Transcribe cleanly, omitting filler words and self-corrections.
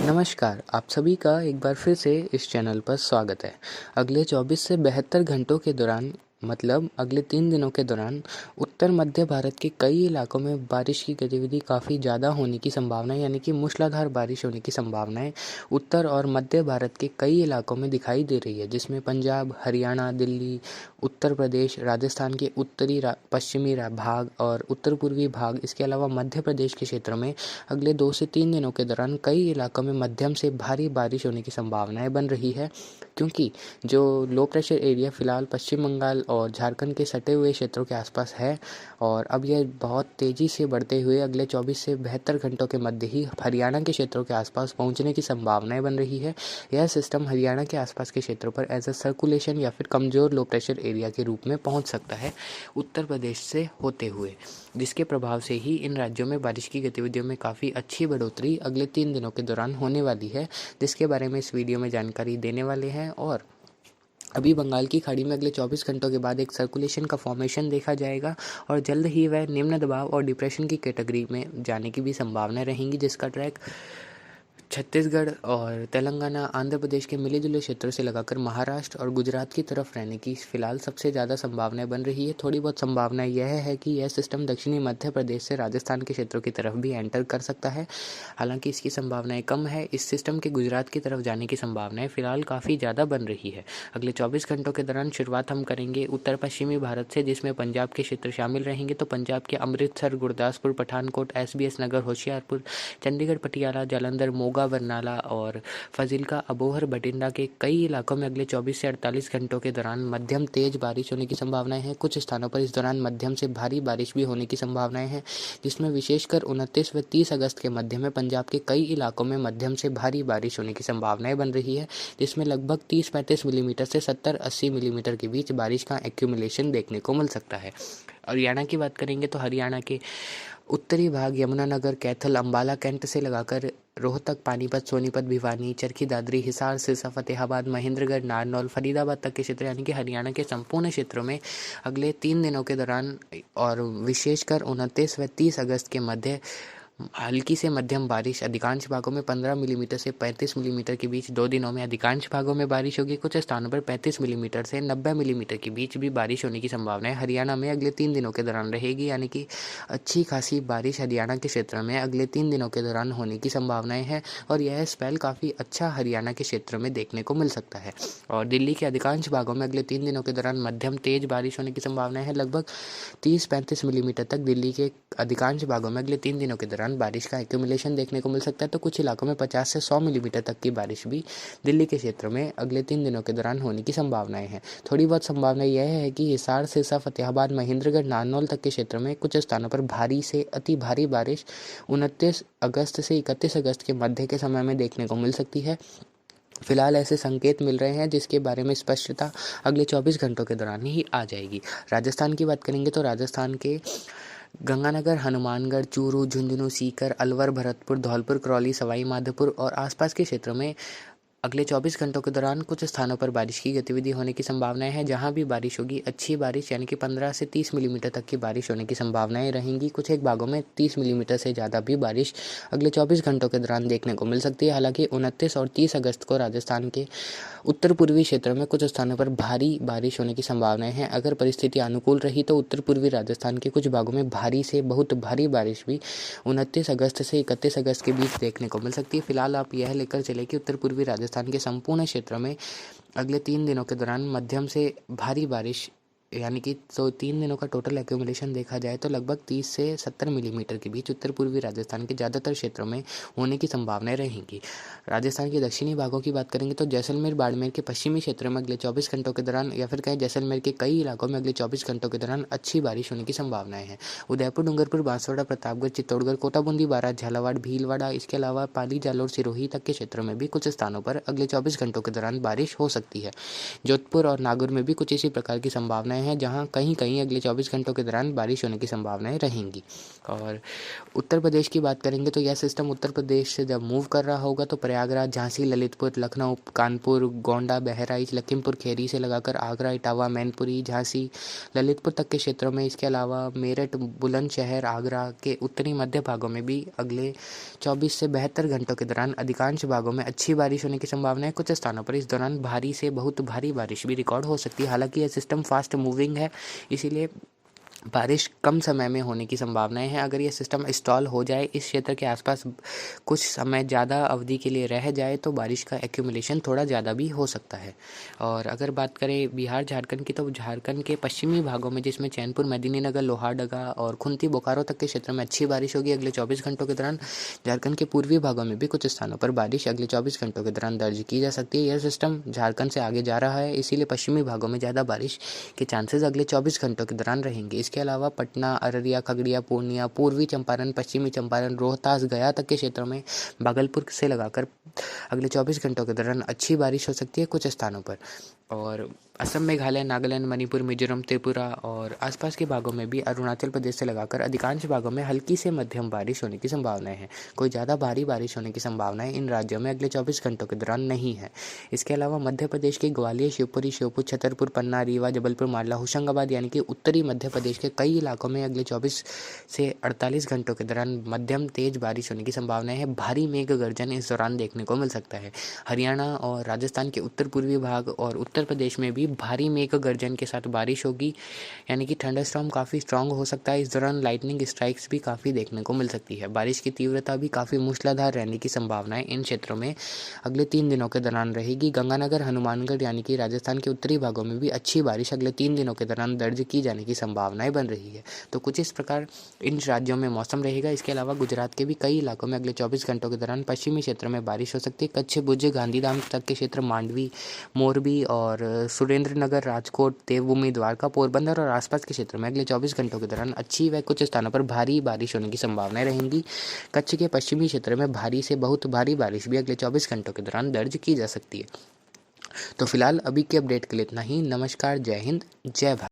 नमस्कार, आप सभी का एक बार फिर से इस चैनल पर स्वागत है। अगले 24 से 72 घंटों के दौरान मतलब अगले 3 दिनों के दौरान उत्तर मध्य भारत के कई इलाकों में बारिश की गतिविधि काफ़ी ज़्यादा होने की संभावना है, यानी कि मूसलाधार बारिश होने की संभावनाएं उत्तर और मध्य भारत के कई इलाकों में दिखाई दे रही है, जिसमें पंजाब, हरियाणा, दिल्ली, उत्तर प्रदेश, राजस्थान के उत्तरी पश्चिमी भाग और उत्तर पूर्वी भाग, इसके अलावा मध्य प्रदेश के क्षेत्र में अगले 2 से 3 दिनों के दौरान कई इलाकों में मध्यम से भारी बारिश होने की संभावनाएं बन रही है, क्योंकि जो लो प्रेशर एरिया फ़िलहाल पश्चिम बंगाल और झारखंड के सटे हुए क्षेत्रों के आसपास है और अब यह बहुत तेज़ी से बढ़ते हुए अगले 24 से 72 घंटों के मध्य ही हरियाणा के क्षेत्रों के आसपास पहुंचने की संभावनाएं बन रही है। यह सिस्टम हरियाणा के आसपास के क्षेत्रों पर एज अ सर्कुलेशन या फिर कमज़ोर लो प्रेशर एरिया के रूप में पहुंच सकता है उत्तर प्रदेश से होते हुए, जिसके प्रभाव से ही इन राज्यों में बारिश की गतिविधियों में काफ़ी अच्छी बढ़ोतरी अगले 3 दिनों के दौरान होने वाली है, जिसके बारे में इस वीडियो में जानकारी देने वाले हैं। और अभी बंगाल की खाड़ी में अगले 24 घंटों के बाद एक सर्कुलेशन का फॉर्मेशन देखा जाएगा और जल्द ही वह निम्न दबाव और डिप्रेशन की कैटेगरी में जाने की भी संभावनाएं रहेंगी, जिसका ट्रैक छत्तीसगढ़ और तेलंगाना, आंध्र प्रदेश के मिले जुले क्षेत्रों से लगाकर महाराष्ट्र और गुजरात की तरफ रहने की फिलहाल सबसे ज़्यादा संभावनाएं बन रही है। थोड़ी बहुत संभावना यह है कि यह सिस्टम दक्षिणी मध्य प्रदेश से राजस्थान के क्षेत्रों की तरफ भी एंटर कर सकता है, हालांकि इसकी संभावनाएं कम है। इस सिस्टम के गुजरात की तरफ जाने की संभावनाएं फिलहाल काफ़ी ज़्यादा बन रही है। अगले 24 घंटों के दौरान शुरुआत हम करेंगे उत्तर पश्चिमी भारत से, जिसमें पंजाब के क्षेत्र शामिल रहेंगे। तो पंजाब के अमृतसर, गुरदासपुर, पठानकोट, SBS नगर, होशियारपुर, चंडीगढ़, पटियाला, जालंधर, मोगा, बरनाला और फाजिल्का, अबोहर, बठिंडा के कई इलाकों में अगले 24 से 48 घंटों के दौरान मध्यम तेज बारिश होने की संभावनाएं हैं। कुछ स्थानों पर इस दौरान मध्यम से भारी बारिश भी होने की संभावनाएं हैं, जिसमें विशेषकर 29 व 30 अगस्त के मध्य में पंजाब के कई इलाकों में मध्यम से भारी बारिश होने की संभावनाएं बन रही है, जिसमें लगभग 30-35 मिलीमीटर से 70-80 मिलीमीटर के बीच बारिश का एक्यूमुलेशन देखने को मिल सकता है। हरियाणा की बात करेंगे तो हरियाणा के उत्तरी भाग यमुनानगर, कैथल, अंबाला, कैंट से लगाकर रोहतक, पानीपत, सोनीपत, भिवानी, चरखी दादरी, हिसार, सिरसा, फतेहाबाद, महेंद्रगढ़, नारनौल, फरीदाबाद तक के क्षेत्र, यानी कि हरियाणा के संपूर्ण क्षेत्रों में अगले 3 दिनों के दौरान और विशेषकर 29 व 30 अगस्त के मध्य हल्की से मध्यम बारिश, अधिकांश भागों में 15 मिलीमीटर से 35 मिलीमीटर के बीच 2 दिनों में अधिकांश भागों में बारिश होगी। कुछ स्थानों पर 35 मिलीमीटर से 90 मिलीमीटर के बीच भी बारिश होने की संभावना है हरियाणा में अगले 3 दिनों के दौरान रहेगी, यानी कि अच्छी खासी बारिश हरियाणा के क्षेत्र में अगले 3 दिनों के दौरान होने की संभावनाएं हैं और यह स्पेल काफ़ी अच्छा हरियाणा के क्षेत्र में देखने को मिल सकता है। और दिल्ली के अधिकांश भागों में अगले 3 दिनों के दौरान मध्यम तेज बारिश होने की संभावनाएं है। लगभग 30-35 मिलीमीटर तक दिल्ली के अधिकांश भागों में अगले 3 दिनों के दौरान बारिश का एक्यूमुलेशन देखने को मिल सकता है। तो कुछ इलाकों में 50 से 100 मिलीमीटर तक की बारिश भी दिल्ली के क्षेत्र में अगले 3 दिनों के दौरान होने की संभावनाएं हैं। थोड़ी बहुत संभावना यह है कि हिसार, सिरसा, फतेहाबाद, महेंद्रगढ़, नारनौल तक के क्षेत्र में कुछ स्थानों पर भारी से अति भारी बारिश 29 अगस्त से 31 अगस्त के मध्य के समय में देखने को मिल सकती है। फिलहाल ऐसे संकेत मिल रहे हैं जिसके बारे में स्पष्टता अगले 24 घंटों के दौरान ही आ जाएगी। राजस्थान की बात करेंगे तो राजस्थान के गंगानगर, हनुमानगढ़, चूरू, झुंझुनू, सीकर, अलवर, भरतपुर, धौलपुर, करौली, सवाई माधोपुर और आसपास के क्षेत्रों में अगले 24 घंटों के दौरान कुछ स्थानों पर बारिश की गतिविधि होने की संभावनाएं हैं। जहां भी बारिश होगी अच्छी बारिश, यानी कि 15 से 30 मिलीमीटर तक की बारिश होने की संभावनाएं रहेंगी। कुछ एक भागों में 30 मिलीमीटर से ज़्यादा भी बारिश अगले 24 घंटों के दौरान देखने को मिल सकती है। हालांकि 29 और 30 अगस्त को राजस्थान के उत्तर पूर्वी क्षेत्रों में कुछ स्थानों पर भारी बारिश होने की संभावनाएं हैं। अगर परिस्थिति अनुकूल रही तो उत्तर पूर्वी राजस्थान के कुछ भागों में भारी से बहुत भारी बारिश भी 29 अगस्त से 31 अगस्त के बीच देखने को मिल सकती है। फिलहाल आप यह लेकर चले कि उत्तर पूर्वी राजस्थान के संपूर्ण क्षेत्रों में अगले 3 दिनों के दौरान मध्यम से भारी बारिश, यानी कि 3 दिनों का टोटल एक्यूमुलेशन देखा जाए तो लगभग 30 से 70 मिलीमीटर के बीच उत्तर पूर्वी राजस्थान के ज़्यादातर क्षेत्रों में होने की संभावनाएं रहेंगी। राजस्थान के दक्षिणी भागों की बात करेंगे तो जैसलमेर, बाड़मेर के पश्चिमी क्षेत्रों में अगले 24 घंटों के दौरान या फिर कहें जैसलमेर के कई इलाकों में अगले 24 घंटों के दौरान अच्छी बारिश होने की संभावनाएं हैं। उदयपुर, डूंगरपुर, बांसवाड़ा, प्रतापगढ़, चित्तौड़गढ़, कोटा, बूंदी, बारां, झालावाड़, भीलवाड़ा, इसके अलावा पाली, जालोर, सिरोही तक के क्षेत्रों में भी कुछ स्थानों पर अगले 24 घंटों के दौरान बारिश हो सकती है। जोधपुर और नागौर में भी कुछ इसी प्रकार की संभावनाएं संभावनाएं हैं, जहां कहीं-कहीं अगले 24 घंटों के दौरान बारिश होने की संभावनाएं रहेंगी। और उत्तर प्रदेश की बात करेंगे तो यह सिस्टम उत्तर प्रदेश से जब मूव कर रहा होगा तो प्रयागराज, झांसी, ललितपुर, लखनऊ, कानपुर, गोंडा, बहराइच, लखीमपुर खीरी से लगाकर आगरा, इटावा, मैनपुरी, झांसी, ललितपुर तक के क्षेत्रों में, इसके अलावा मेरठ, बुलंदशहर, आगरा के उत्तरी मध्य भागों में भी अगले 24 से 72 घंटों के दौरान अधिकांश भागों में अच्छी बारिश होने की संभावना है। कुछ स्थानों पर इस दौरान भारी से बहुत भारी बारिश भी रिकॉर्ड हो सकती है। हालांकि यह सिस्टम फास्ट मूविंग है, इसीलिए बारिश कम समय में होने की संभावनाएं हैं। अगर ये सिस्टम इंस्टॉल हो जाए, इस क्षेत्र के आसपास कुछ समय ज़्यादा अवधि के लिए रह जाए तो बारिश का एक्यूमुलेशन थोड़ा ज़्यादा भी हो सकता है। और अगर बात करें बिहार झारखंड की, तो झारखंड के पश्चिमी भागों में, जिसमें चैनपुर, मेदिनीनगर, लोहारदगा और खुंती बोकारो तक के क्षेत्र में अच्छी बारिश होगी अगले 24 घंटों के दौरान। झारखंड के पूर्वी भागों में भी कुछ स्थानों पर बारिश अगले 24 घंटों के दौरान दर्ज की जा सकती है। यह सिस्टम झारखंड से आगे जा रहा है, इसीलिए पश्चिमी भागों में ज़्यादा बारिश के चांसेस अगले 24 घंटों के दौरान रहेंगे। इसके अलावा पटना, अररिया, खगड़िया, पूर्णिया, पूर्वी चंपारण, पश्चिमी चंपारण, रोहतास, गया तक के क्षेत्रों में, भागलपुर से लगाकर अगले 24 घंटों के दौरान अच्छी बारिश हो सकती है कुछ स्थानों पर। और असम, मेघालय, नागालैंड, मणिपुर, मिजोरम, त्रिपुरा और आसपास के भागों में भी, अरुणाचल प्रदेश से लगाकर अधिकांश भागों में हल्की से मध्यम बारिश होने की संभावनाएं हैं। कोई ज़्यादा भारी बारिश होने की संभावनाएं इन राज्यों में अगले 24 घंटों के दौरान नहीं है। इसके अलावा मध्य प्रदेश के ग्वालियर, शिवपुरी, श्योपुर, छतरपुर, पन्ना, रीवा, जबलपुर, मालवा, होशंगाबाद यानी कि उत्तरी मध्य प्रदेश के कई इलाकों में अगले 24 से 48 घंटों के दौरान मध्यम तेज बारिश होने की संभावनाएं है। भारी मेघ गर्जन इस दौरान देखने को मिल सकता है। हरियाणा और राजस्थान के उत्तर पूर्वी भाग और उत्तर प्रदेश में भी भारी मेघ गर्जन के साथ बारिश होगी, यानी कि थंडरस्टॉर्म काफ़ी स्ट्रांग हो सकता है। इस दौरान लाइटनिंग स्ट्राइक्स भी काफ़ी देखने को मिल सकती है। बारिश की तीव्रता भी काफ़ी मूसलाधार रहने की संभावनाएं इन क्षेत्रों में अगले 3 दिनों के दौरान रहेगी। गंगानगर, हनुमानगढ़ यानी कि राजस्थान के उत्तरी भागों में भी अच्छी बारिश अगले 3 दिनों के दौरान दर्ज की जाने की संभावनाएं बन रही है। तो कुछ इस प्रकार इन राज्यों में मौसम रहेगा। इसके अलावा गुजरात के भी कई इलाकों में अगले 24 घंटों के दौरान पश्चिमी क्षेत्र में बारिश हो सकती है। कच्छ, भुज, गांधीधाम तक के क्षेत्र, मांडवी, मोरबी और सुरेंद्रनगर, राजकोट, देवभूमि, द्वारका, पोरबंदर और आसपास के क्षेत्रों में अगले 24 घंटों के दौरान अच्छी व कुछ स्थानों पर भारी बारिश होने की संभावनाएं रहेंगी। कच्छ के पश्चिमी क्षेत्र में भारी से बहुत भारी बारिश भी अगले 24 घंटों के दौरान दर्ज की जा सकती है। तो फिलहाल अभी के अपडेट के लिए इतना ही। नमस्कार, जय हिंद, जय भारत।